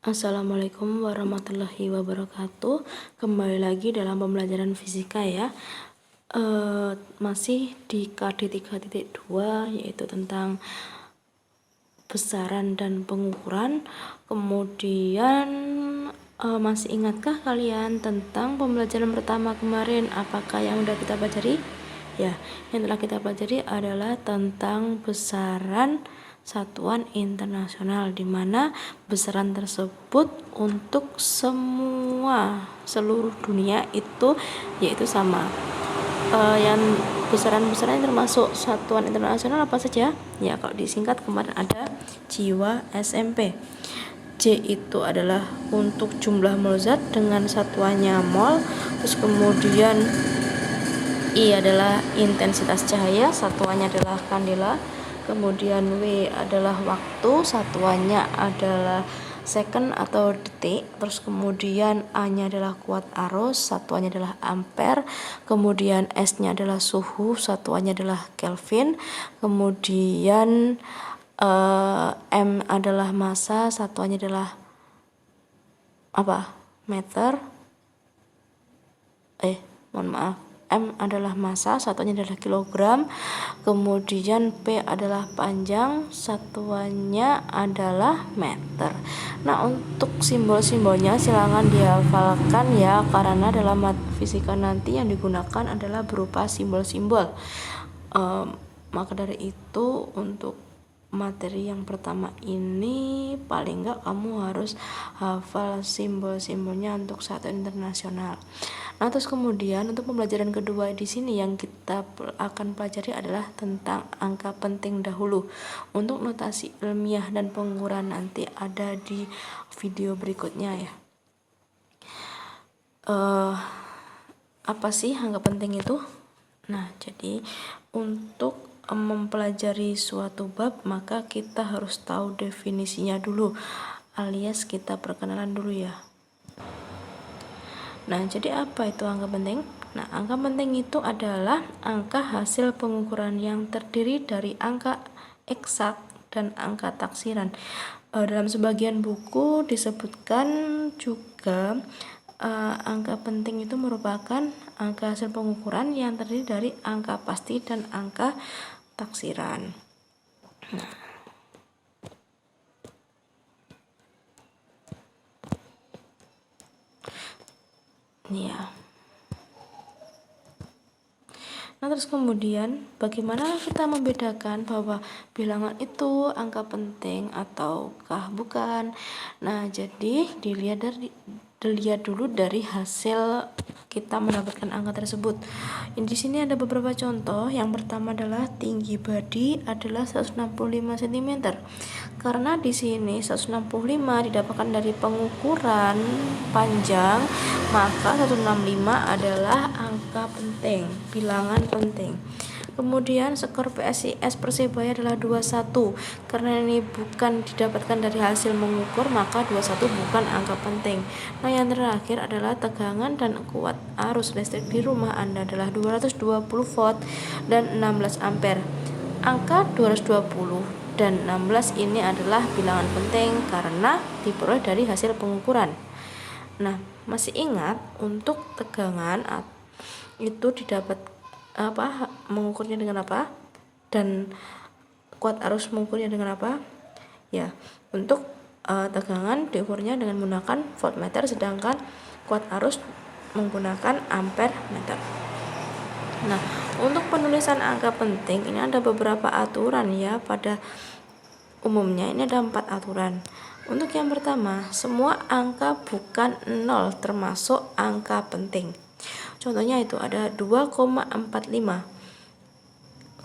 Assalamualaikum warahmatullahi wabarakatuh. Kembali lagi dalam pembelajaran fisika ya. Masih di KD 3.2 yaitu tentang besaran dan pengukuran. Kemudian masih ingatkah kalian tentang pembelajaran pertama kemarin? Apakah yang sudah kita pelajari? Ya, yang telah kita pelajari adalah tentang besaran satuan internasional, di mana besaran tersebut untuk seluruh dunia itu yaitu sama. Yang besaran-besaran termasuk satuan internasional apa saja? Ya, kalau disingkat kemarin ada jiwa SMP. J itu adalah untuk jumlah mol zat dengan satuannya mol. Terus kemudian I adalah intensitas cahaya, satuannya adalah kandela. Kemudian W adalah waktu, satuannya adalah second atau detik. Terus kemudian A-nya adalah kuat arus, satuannya adalah ampere. Kemudian S-nya adalah suhu, satuannya adalah Kelvin. Kemudian M adalah massa, satuannya adalah meter. M adalah massa, satuannya adalah kilogram. Kemudian P adalah panjang, satuannya adalah meter. Nah, untuk simbol-simbolnya silakan dihafalkan ya, karena dalam fisika nanti yang digunakan adalah berupa simbol-simbol. Maka dari itu untuk materi yang pertama ini paling enggak kamu harus hafal simbol-simbolnya untuk satuan internasional. Nah, terus kemudian untuk pembelajaran kedua di sini yang kita akan pelajari adalah tentang angka penting dahulu. Untuk notasi ilmiah dan pengukuran nanti ada di video berikutnya ya. Apa sih angka penting itu? Nah, jadi untuk mempelajari suatu bab maka kita harus tahu definisinya dulu, alias kita perkenalan dulu ya. Nah, jadi apa itu angka penting? Nah, angka penting itu adalah angka hasil pengukuran yang terdiri dari angka eksak dan angka taksiran. Dalam sebagian buku disebutkan juga angka penting itu merupakan angka hasil pengukuran yang terdiri dari angka pasti dan angka taksiran. Nah, ini ya. Nah, terus kemudian bagaimana kita membedakan bahwa bilangan itu angka penting ataukah bukan? Nah, jadi dilihat dulu dari hasil kita mendapatkan angka tersebut. Di sini ada beberapa contoh. Yang pertama adalah tinggi badi adalah 165 cm. Karena di sini 165 didapatkan dari pengukuran panjang, maka 165 adalah angka penting, bilangan penting. Kemudian skor PSIS Persebaya adalah 21. Karena ini bukan didapatkan dari hasil mengukur, maka 21 bukan angka penting. Nah, yang terakhir adalah tegangan dan kuat arus listrik di rumah Anda adalah 220 volt dan 16 ampere. Angka 220 dan 16 ini adalah bilangan penting karena diperoleh dari hasil pengukuran. Nah, masih ingat untuk tegangan itu didapat mengukurnya dengan apa, dan kuat arus mengukurnya dengan apa? Ya, untuk tegangan diukurnya dengan menggunakan voltmeter, sedangkan kuat arus menggunakan ampere meter. Nah, untuk penulisan angka penting ini ada beberapa aturan ya. Pada umumnya ini ada 4 aturan. Untuk yang pertama, semua angka bukan 0 termasuk angka penting. Contohnya itu ada 2,45.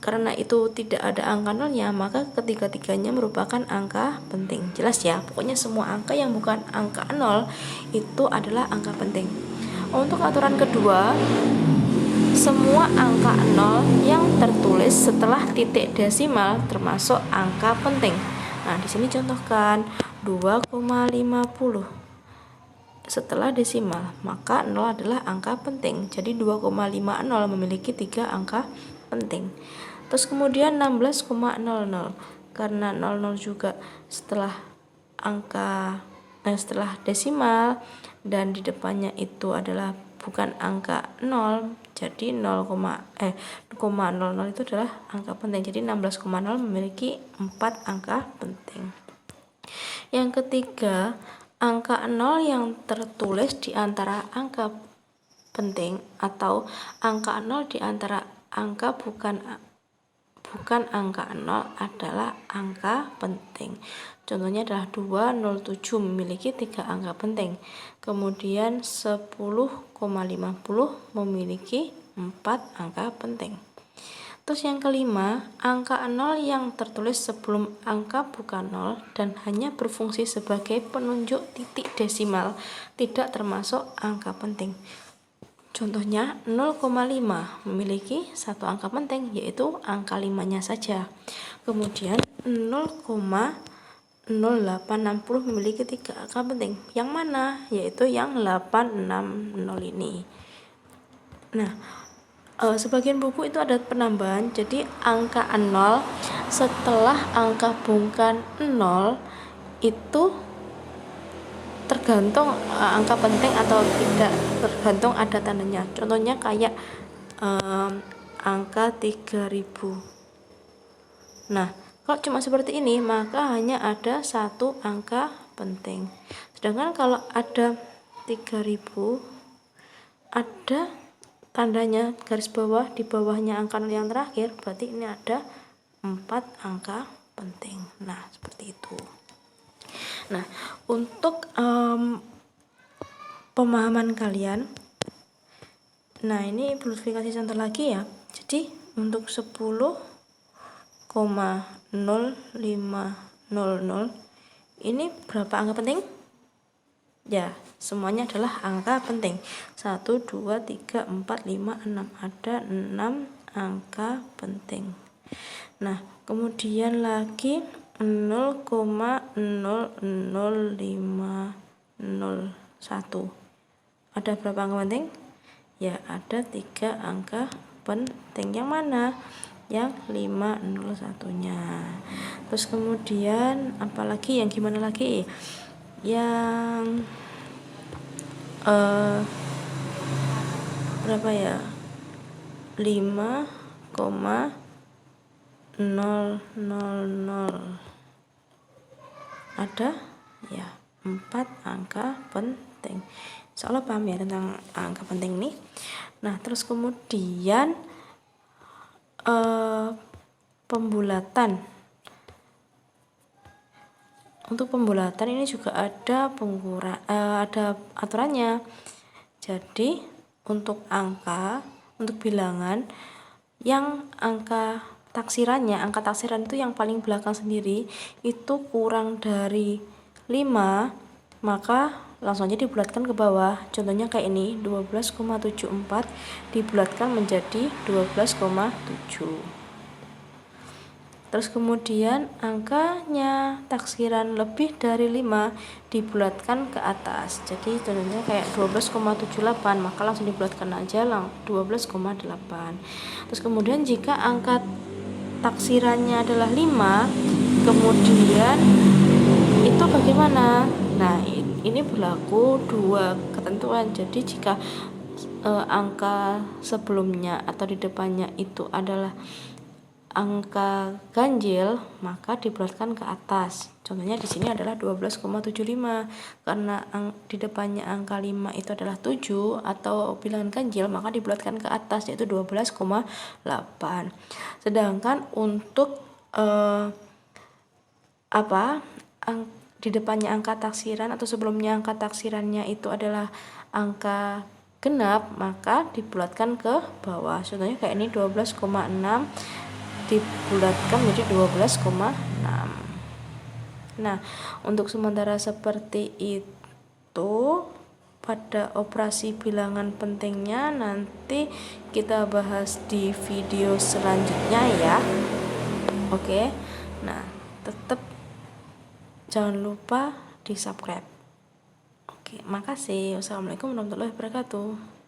Karena itu tidak ada angka nolnya, maka ketiga-tiganya merupakan angka penting. Jelas ya, pokoknya semua angka yang bukan angka 0 itu adalah angka penting. Untuk aturan kedua, semua angka 0 yang tertulis setelah titik desimal termasuk angka penting. Nah, di sini contohkan 2,50 setelah desimal, maka 0 adalah angka penting. Jadi 2,50 memiliki 3 angka penting. Terus kemudian 16,00, karena 00 juga setelah angka setelah desimal dan di depannya itu adalah bukan angka 0, jadi 0,00 itu adalah angka penting. Jadi 16,0 memiliki 4 angka penting. Yang ketiga, angka 0 yang tertulis di antara angka penting atau angka 0 di antara angka bukan angka 0 adalah angka penting. Contohnya adalah 207 memiliki 3 angka penting. Kemudian 10,50 memiliki 4 angka penting. Terus yang kelima, angka 0 yang tertulis sebelum angka bukan 0 dan hanya berfungsi sebagai penunjuk titik desimal tidak termasuk angka penting. Contohnya 0,5 memiliki 1 angka penting, yaitu angka 5-nya saja. Kemudian 0,0860 memiliki 3 angka penting. Yang mana? Yaitu yang 860 ini. Nah, sebagian buku itu ada penambahan, jadi angka 0 setelah angka bukan 0 itu tergantung angka penting atau tidak, tergantung ada tandanya. Contohnya kayak angka 3000. Nah, kalau cuma seperti ini maka hanya ada 1 angka penting. Sedangkan kalau ada 3000 ada tandanya garis bawah, di bawahnya angka yang terakhir, berarti ini ada 4 angka penting. Nah, seperti itu. Nah, untuk pemahaman kalian, nah ini simplifikasi contoh lagi ya. Jadi untuk 10,0500 ini berapa angka penting? Ya, semuanya adalah angka penting. 1, 2, 3, 4, 5, 6. Ada 6 angka penting. Nah, kemudian lagi 0,00501. Ada berapa angka penting? Ya, ada 3 angka penting. Yang mana? Yang 501-nya. Terus kemudian apalagi, yang gimana lagi? Yang berapa ya? 5,000. Ada ya 4 angka penting. Insyaallah paham ya tentang angka penting ini. Nah, terus kemudian pembulatan. Untuk pembulatan ini juga ada ada aturannya. Jadi untuk angka, untuk bilangan yang angka taksiran itu yang paling belakang sendiri itu kurang dari 5, maka langsung aja dibulatkan ke bawah. Contohnya kayak ini, 12,74 dibulatkan menjadi 12,7. Terus kemudian angkanya taksiran lebih dari 5 dibulatkan ke atas. Jadi contohnya kayak 12,78, maka langsung dibulatkan aja 12,8. Terus kemudian jika angka taksirannya adalah 5, kemudian itu bagaimana? Nah, ini berlaku 2 ketentuan. Jadi jika angka sebelumnya atau di depannya itu adalah angka ganjil, maka dibulatkan ke atas. Contohnya di sini adalah 12,75. Karena di depannya angka 5 itu adalah 7 atau bilangan ganjil, maka dibulatkan ke atas yaitu 12,8. Sedangkan untuk di depannya angka taksiran atau sebelumnya angka taksirannya itu adalah angka genap, maka dibulatkan ke bawah. Contohnya kayak ini 12,6 dibulatkan menjadi 12,6. Nah, untuk sementara seperti itu pada operasi bilangan pentingnya nanti kita bahas di video selanjutnya ya. Oke. Nah, tetap jangan lupa di subscribe. Oke, makasih. Wassalamualaikum warahmatullahi wabarakatuh.